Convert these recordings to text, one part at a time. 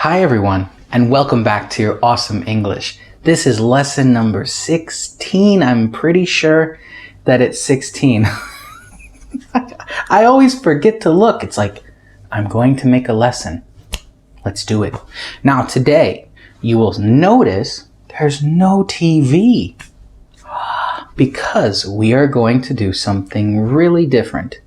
Hi everyone, and welcome back to your awesome English. This is lesson number 16. I'm pretty sure that it's 16. I always forget to look. It's like, I'm going to make a lesson. Let's do it. Now today, you will notice there's no TV because we are going to do something really different.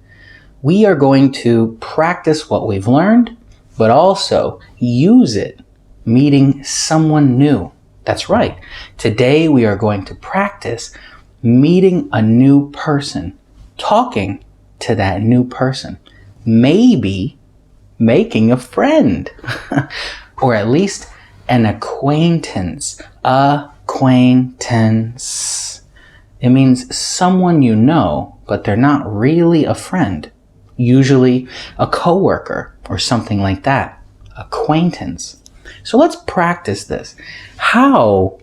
We are going to practice what we've learned, but also use it meeting someone new. That's right. Today we are going to practice meeting a new person, talking to that new person, maybe making a friend, or at least an acquaintance. Acquaintance. It means someone you know, but they're not really a friend. Usually a coworker or something like that. Acquaintance. So let's practice this. How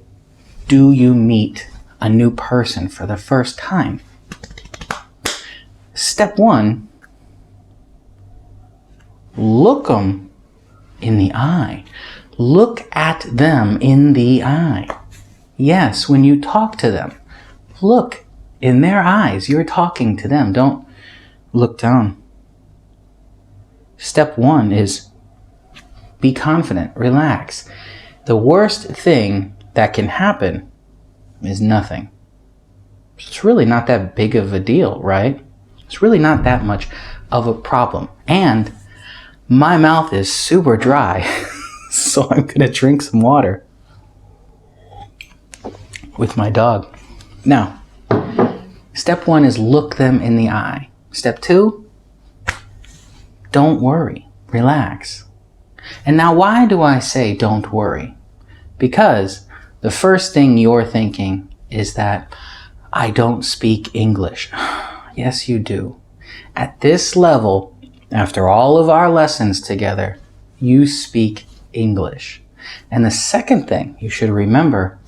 do you meet a new person for the first time? Step 1, look them in the eye. Look at them in the eye. Yes, when you talk to them, look in their eyes. You're talking to them. Don't look down. Step 1 is be confident, relax. The worst thing that can happen is nothing. It's really not that big of a deal, right? It's really not that much of a problem. And my mouth is super dry, so I'm gonna drink some water with my dog. Now, step 1 is look them in the eye. Step 2, don't worry, relax. And now why do I say don't worry? Because the first thing you're thinking is that I don't speak English. Yes, you do. At this level, after all of our lessons together, you speak English. And the second thing you should remember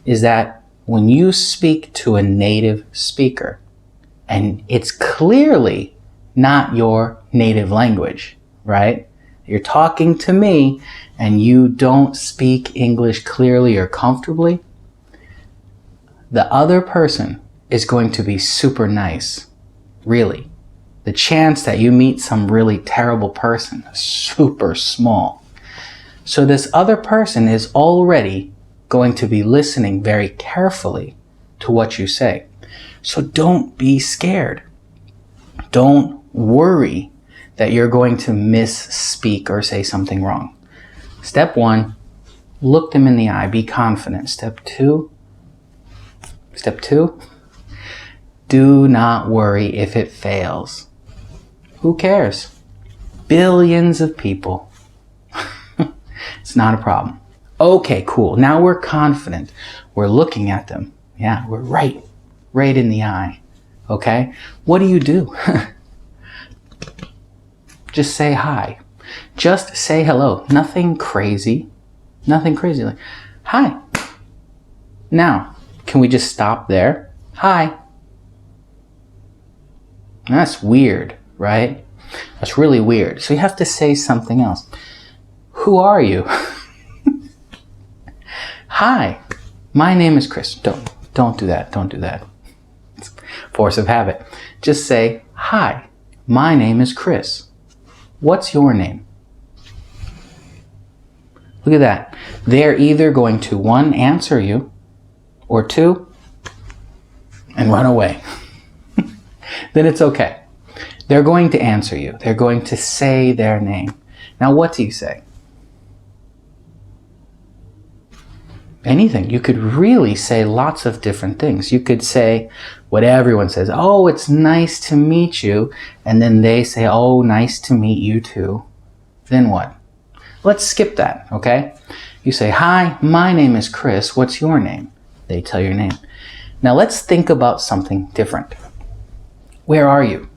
is that when you speak to a native speaker, and it's clearly not your native language, right? You're talking to me and you don't speak English clearly or comfortably, the other person is going to be super nice, really. The chance that you meet some really terrible person is super small. So this other person is already going to be listening very carefully to what you say. So don't be scared. Don't worry that you're going to misspeak or say something wrong. Step 1, look them in the eye, be confident. Step 2, do not worry if it fails. Who cares? Billions of people. It's not a problem. Okay, cool. Now we're confident. We're looking at them. Yeah, we're right in the eye. Okay? What do? Just say hi. Just say hello. Nothing crazy. Like, hi. Now, can we just stop there? Hi. That's weird, right? That's really weird. So you have to say something else. Who are you? Hi. My name is Chris. Don't do that. Don't do that. It's force of habit. Just say, hi. My name is Chris. What's your name? Look at that. They're either going to 1, answer you, or 2, and run away. Then it's okay. They're going to answer you. They're going to say their name. Now what do you say? Anything. You could really say lots of different things. You could say what everyone says. Oh, it's nice to meet you. And then they say, oh, nice to meet you too. Then what? Let's skip that, okay? You say, hi, my name is Chris. What's your name? They tell your name. Now let's think about something different. Where are you?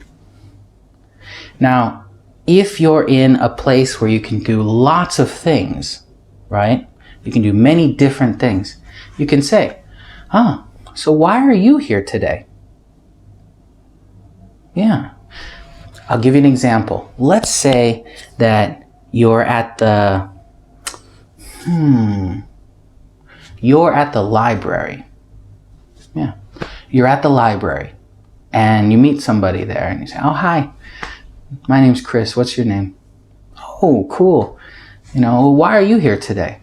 Now, if you're in a place where you can do lots of things, right? You can do many different things. You can say, so why are you here today? Yeah. I'll give you an example. Let's say that you're at the You're at the library. Yeah. You're at the library and you meet somebody there and you say, oh, hi, my name's Chris. What's your name? Oh, cool. Why are you here today?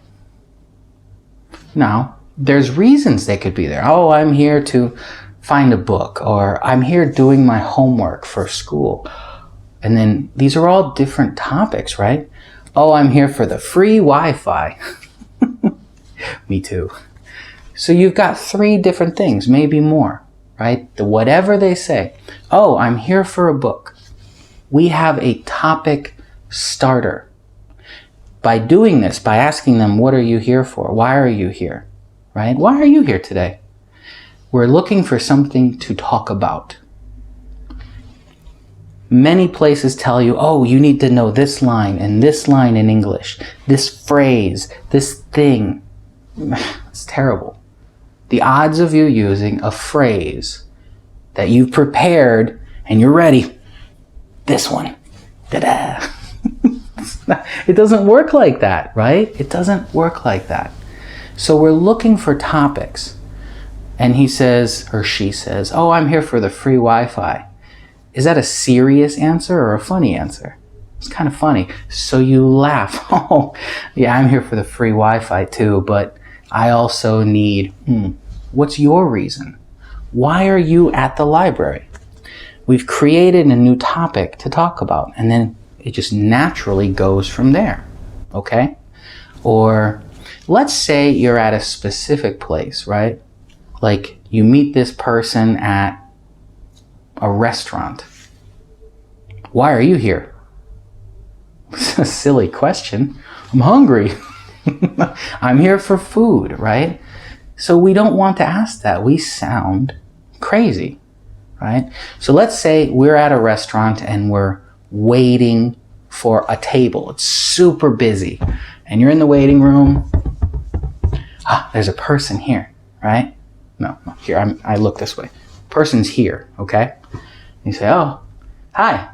Now, there's reasons they could be there. Oh, I'm here to find a book, or I'm here doing my homework for school. And then these are all different topics, right? Oh, I'm here for the free Wi-Fi. Me too. So you've got 3 different things, maybe more, right? Whatever they say. Oh, I'm here for a book. We have a topic starter. By doing this, by asking them, what are you here for? Why are you here? Right? Why are you here today? We're looking for something to talk about. Many places tell you, oh, you need to know this line and this line in English, this phrase, this thing. It's terrible. The odds of you using a phrase that you've prepared and you're ready, this one, da-da. It doesn't work like that, right? It doesn't work like that. So we're looking for topics. And he says, or she says, oh, I'm here for the free Wi-Fi. Is that a serious answer or a funny answer? It's kind of funny. So you laugh. Oh, yeah, I'm here for the free Wi-Fi too, but I also need, what's your reason? Why are you at the library? We've created a new topic to talk about, and then it just naturally goes from there, okay? Or let's say you're at a specific place, right? Like you meet this person at a restaurant. Why are you here? It's a silly question. I'm hungry. I'm here for food, right? So we don't want to ask that. We sound crazy, right? So let's say we're at a restaurant and we're waiting for a table. It's super busy. And you're in the waiting room. There's a person here, right? No, here, I look this way. Person's here, okay? You say, oh, hi,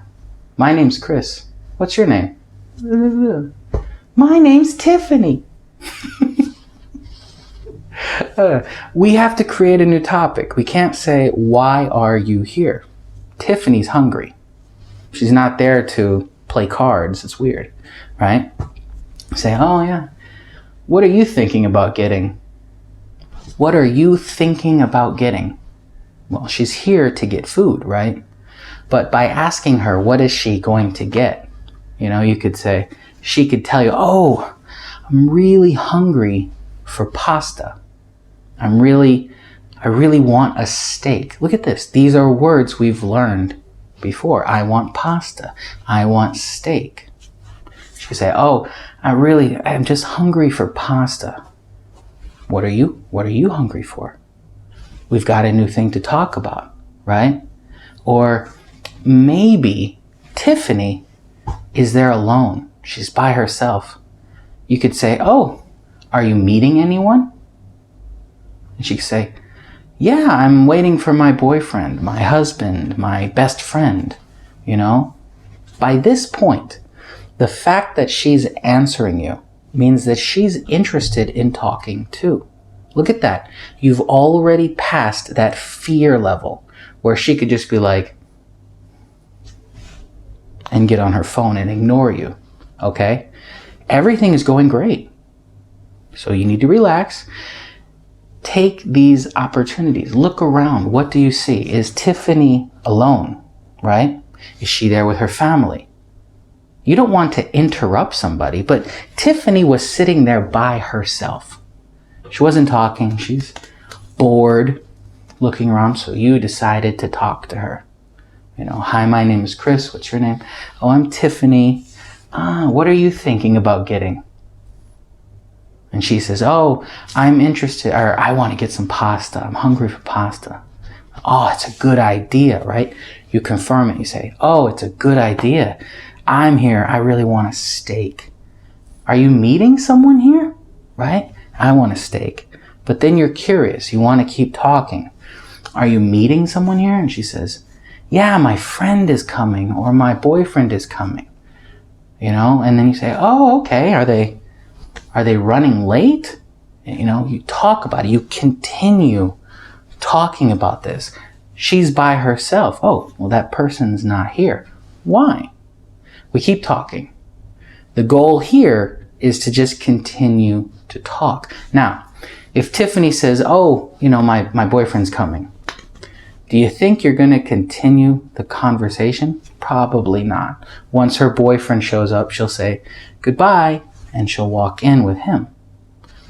my name's Chris. What's your name? My name's Tiffany. We have to create a new topic. We can't say, why are you here? Tiffany's hungry. She's not there to play cards. It's weird, right? Say, oh yeah, what are you thinking about getting? What are you thinking about getting? Well, she's here to get food, right? But by asking her, what is she going to get? You could say, she could tell you, oh, I'm really hungry for pasta. I really want a steak. Look at this. These are words we've learned before. I want pasta. I want steak. She could say, oh, I'm just hungry for pasta. What are you hungry for? We've got a new thing to talk about, right? Or maybe Tiffany is there alone. She's by herself. You could say, oh, are you meeting anyone? And she could say, yeah, I'm waiting for my boyfriend, my husband, my best friend, By this point, the fact that she's answering you means that she's interested in talking too. Look at that. You've already passed that fear level where she could just be like, and get on her phone and ignore you, okay? Everything is going great. So you need to relax. Take these opportunities. Look around. What do you see? Is Tiffany alone, right? Is she there with her family? You don't want to interrupt somebody, but Tiffany was sitting there by herself. She wasn't talking. She's bored, looking around, so you decided to talk to her. Hi, my name is Chris. What's your name? Oh, I'm Tiffany. What are you thinking about getting? And she says, oh, I'm interested, or I want to get some pasta. I'm hungry for pasta. Oh, it's a good idea, right? You confirm it. You say, oh, it's a good idea. I'm here. I really want a steak. Are you meeting someone here? Right? I want a steak. But then you're curious. You want to keep talking. Are you meeting someone here? And she says, yeah, my friend is coming, or my boyfriend is coming. And then you say, oh, okay. Are Are they running late? You talk about it. You continue talking about this. She's by herself. Oh, well, that person's not here. Why? We keep talking. The goal here is to just continue to talk. Now, if Tiffany says, oh, my boyfriend's coming, do you think you're going to continue the conversation? Probably not. Once her boyfriend shows up, she'll say goodbye and she'll walk in with him.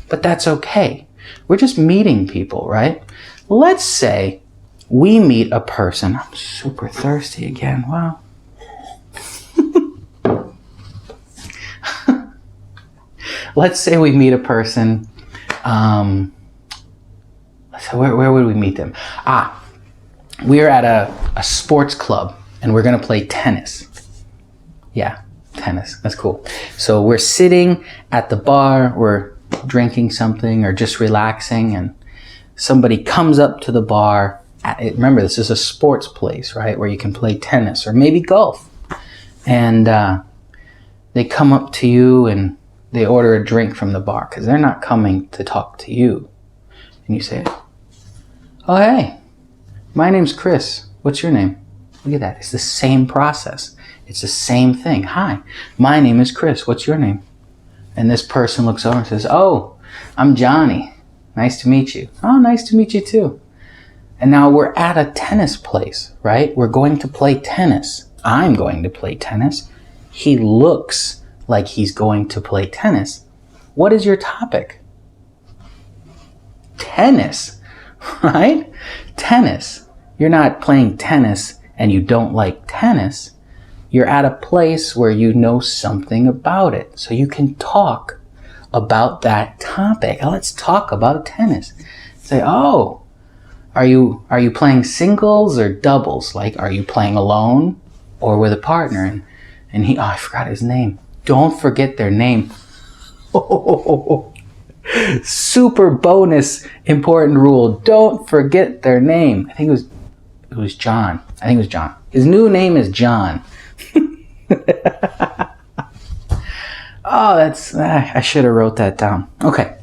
But that's okay. We're just meeting people, right? Let's say we meet a person. I'm super thirsty again. Wow. Let's say we meet a person. So where would we meet them? We're at a sports club and we're going to play tennis. Yeah, tennis. That's cool. So we're sitting at the bar. We're drinking something or just relaxing, and somebody comes up to the bar. Remember, this is a sports place, right, where you can play tennis or maybe golf. And they come up to you and they order a drink from the bar because they're not coming to talk to you. And you say, oh, hey, my name's Chris. What's your name? Look at that. It's the same process. It's the same thing. Hi, my name is Chris. What's your name? And this person looks over and says, oh, I'm Johnny. Nice to meet you. Oh, nice to meet you too. And now we're at a tennis place, right? We're going to play tennis. I'm going to play tennis. He looks like he's going to play tennis. What is your topic? Tennis, right? Tennis. You're not playing tennis and you don't like tennis. You're at a place where you know something about it. So you can talk about that topic. Let's talk about tennis. Say, oh, are you playing singles or doubles? Like, are you playing alone or with a partner? And he, I forgot his name. Don't forget their name. Super bonus important rule. Don't forget their name. I think it was John. His new name is John. Oh, I should have wrote that down. Okay.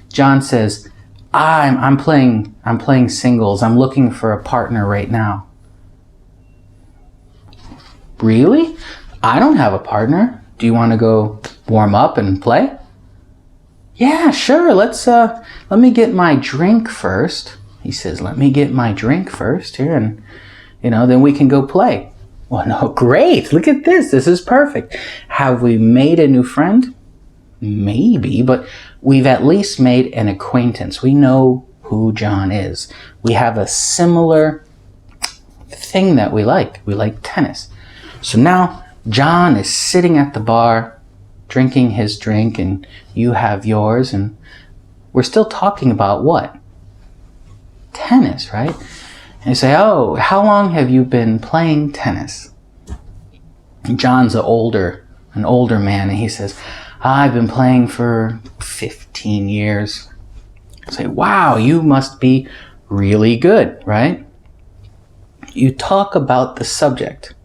John says, I'm playing singles. I'm looking for a partner right now. Really? I don't have a partner. Do you want to go warm up and play? Yeah, sure. Let me get my drink first. He says, let me get my drink first here, and then we can go play. Well, no, great. Look at this. This is perfect. Have we made a new friend? Maybe, but we've at least made an acquaintance. We know who John is. We have a similar thing that we like. We like tennis. So now John is sitting at the bar, drinking his drink, and you have yours, and we're still talking about what? Tennis, right? And you say, oh, how long have you been playing tennis? And John's an older man, and he says, I've been playing for 15 years. You say, wow, you must be really good, right? You talk about the subject,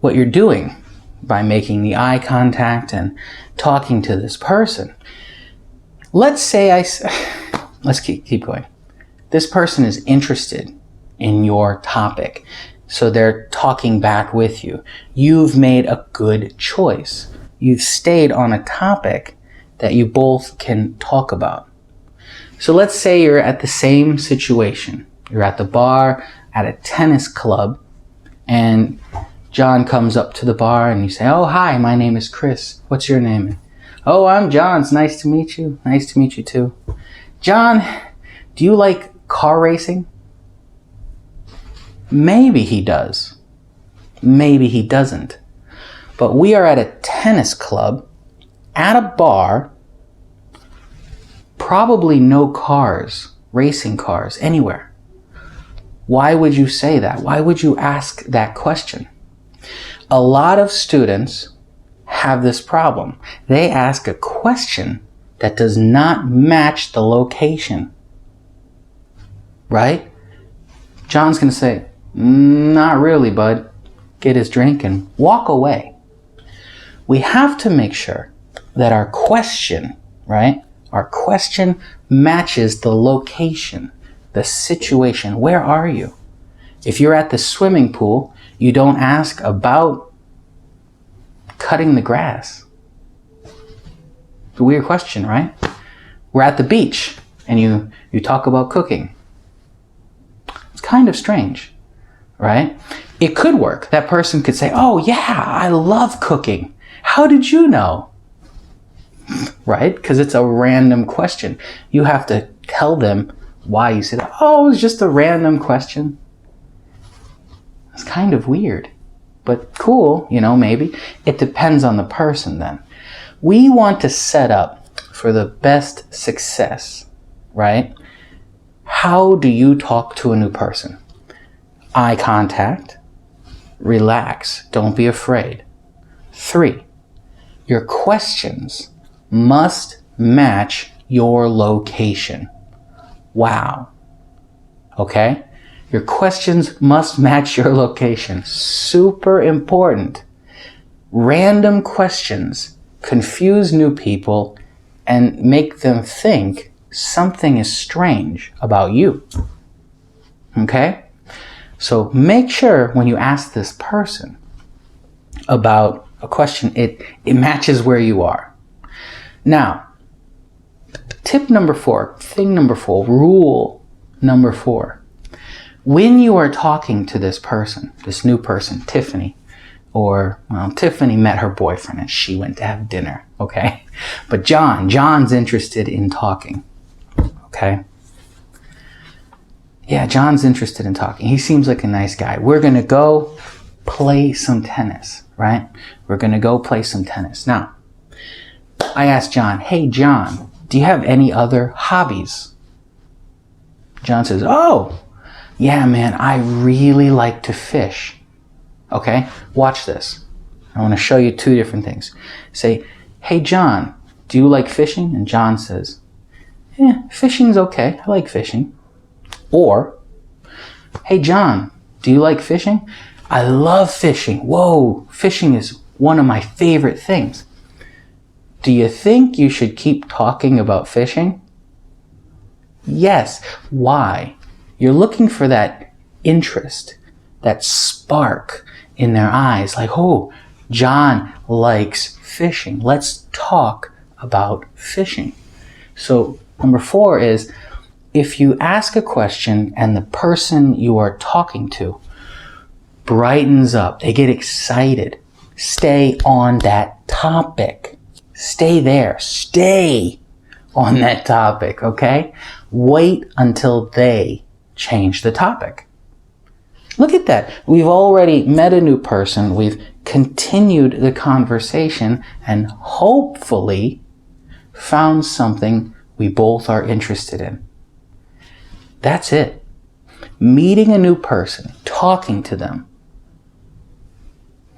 what you're doing by making the eye contact and talking to this person. Let's say let's keep going. This person is interested in your topic, so they're talking back with you. You've made a good choice. You've stayed on a topic that you both can talk about. So let's say you're at the same situation. You're at the bar at a tennis club, and John comes up to the bar and you say, oh, hi, my name is Chris. What's your name? Oh, I'm John. It's nice to meet you. Nice to meet you too. John, do you like car racing? Maybe he does. Maybe he doesn't. But we are at a tennis club, at a bar, probably no cars, racing cars, anywhere. Why would you say that? Why would you ask that question? A lot of students have this problem. They ask a question that does not match the location. Right? John's going to say, not really, bud. Get his drink and walk away. We have to make sure that our question, right? Our question matches the location, the situation. Where are you? If you're at the swimming pool, you don't ask about cutting the grass. It's a weird question, right? We're at the beach and you talk about cooking. It's kind of strange, right? It could work. That person could say, oh yeah, I love cooking. How did you know? Right? Because it's a random question. You have to tell them why you said, oh, it was just a random question. It's kind of weird, but cool, maybe. It depends on the person then. We want to set up for the best success, right? How do you talk to a new person? Eye contact, relax, don't be afraid. 3, your questions must match your location. Wow. Okay? Your questions must match your location. Super important. Random questions confuse new people and make them think something is strange about you. Okay? So make sure when you ask this person about a question, it matches where you are. Now, tip number 4, rule number 4. When you are talking to this person, this new person, Tiffany, Tiffany met her boyfriend and she went to have dinner, okay? But John's interested in talking, okay? Yeah, John's interested in talking. He seems like a nice guy. We're going to go play some tennis, right? We're going to go play some tennis. Now, I asked John, hey, John, do you have any other hobbies? John says, oh, yeah, man, I really like to fish. Okay, watch this. I want to show you 2 different things. Say, hey, John, do you like fishing? And John says, yeah, fishing's okay. I like fishing. Or, hey, John, do you like fishing? I love fishing. Whoa, fishing is one of my favorite things. Do you think you should keep talking about fishing? Yes. Why? You're looking for that interest, that spark in their eyes. Like, oh, John likes fishing. Let's talk about fishing. So number 4 is, if you ask a question and the person you are talking to brightens up, they get excited, stay on that topic. Stay there. Stay on that topic, okay? Wait until they change the topic. Look at that. We've already met a new person. We've continued the conversation and hopefully found something we both are interested in. That's it. Meeting a new person, talking to them,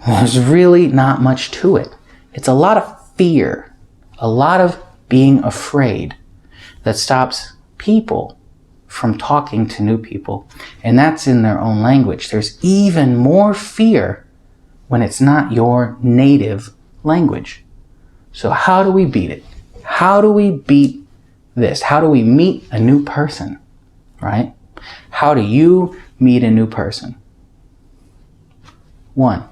there's really not much to it. It's a lot of fear, a lot of being afraid that stops people from talking to new people. And that's in their own language. There's even more fear when it's not your native language. So how do we beat it? How do we beat this? How do we meet a new person, right? How do you meet a new person? 1,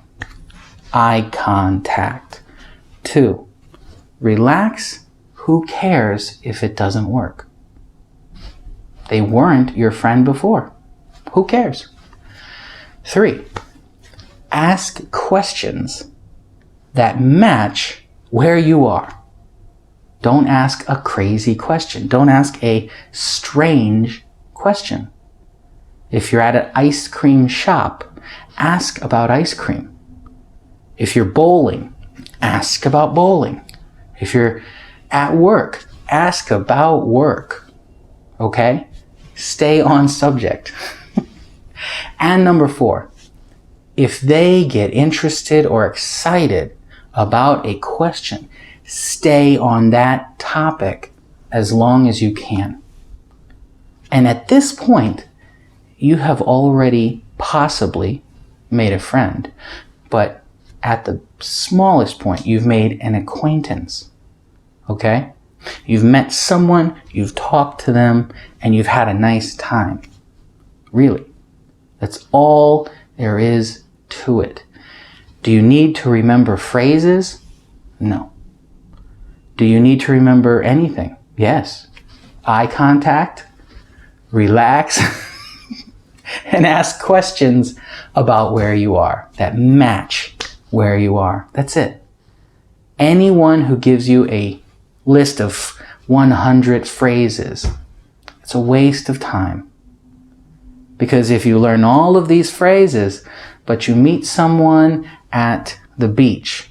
eye contact. 2, relax. Who cares if it doesn't work? They weren't your friend before. Who cares? 3, ask questions that match where you are. Don't ask a crazy question. Don't ask a strange question. If you're at an ice cream shop, ask about ice cream. If you're bowling, ask about bowling. If you're at work, ask about work. Okay? Stay on subject. And number 4, if they get interested or excited about a question, stay on that topic as long as you can. And at this point, you have already possibly made a friend, but at the smallest point, you've made an acquaintance. Okay? You've met someone, you've talked to them, and you've had a nice time. Really. That's all there is to it. Do you need to remember phrases? No. Do you need to remember anything? Yes. Eye contact, relax, and ask questions about where you are that match where you are. That's it. Anyone who gives you a list of 100 phrases, it's a waste of time. Because if you learn all of these phrases, but you meet someone at the beach,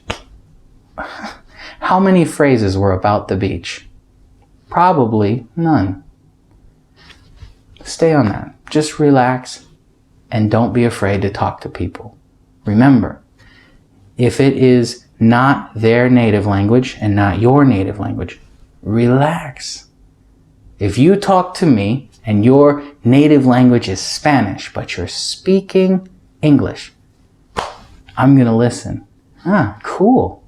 how many phrases were about the beach? Probably none. Stay on that. Just relax and don't be afraid to talk to people. Remember, if it is not their native language and not your native language, relax. If you talk to me and your native language is Spanish, but you're speaking English, I'm going to listen. Ah, cool.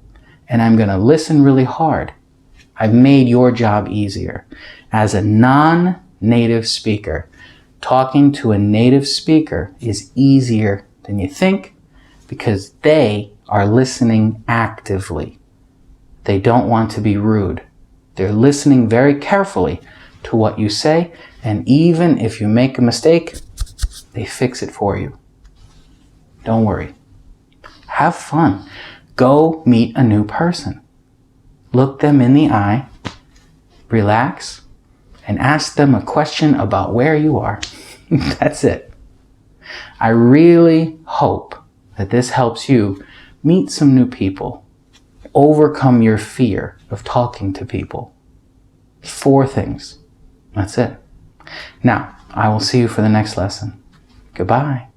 And I'm going to listen really hard. I've made your job easier. As a non-native speaker, talking to a native speaker is easier than you think because they are listening actively. They don't want to be rude. They're listening very carefully to what you say, and even if you make a mistake, they fix it for you. Don't worry. Have fun. Go meet a new person. Look them in the eye, relax, and ask them a question about where you are. That's it. I really hope that this helps you meet some new people, overcome your fear of talking to people. 4 things. That's it. Now, I will see you for the next lesson. Goodbye.